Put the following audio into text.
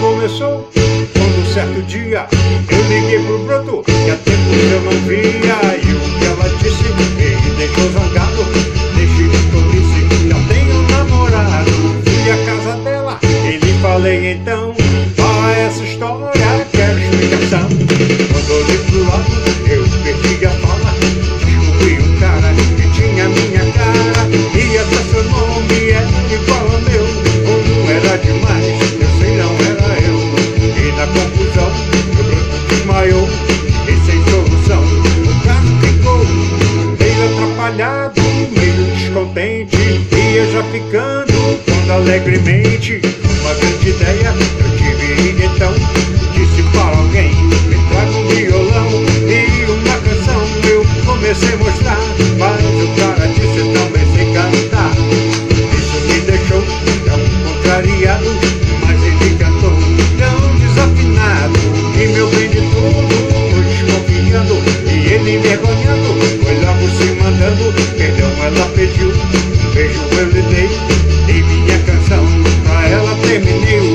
começou quando um certo dia eu liguei pro broto que há tempo eu não via. E o que ela disse me deixou zangado, deixei de tolice, já tenho namorado. Fui à casa dela e lhe falei então: qual é essa história? Quero explicação. Quando olhei pro lado eu perdi a fala, descobri um cara que tinha minha cara e até seu nome era igual ao meu. Como era demais, eu sei não era eu. E na confusão meu broto desmaiou e sem solução o caso ficou meio atrapalhado, meio descontente. Ia já ficando quando alegremente uma grande ideia eu tive então. Disse para alguém: me traga um violão e uma canção. Eu comecei a mostrar, mas o cara disse: também sei cantar. Isso me deixou tão contrariado, mas ele cantou tão desafinado e meu bem de tudo foi desconfiando. E ele envergonhado foi logo se mandando. Perdão ela pediu, um beijo eu lhe dei, e minha canção pra ela terminei.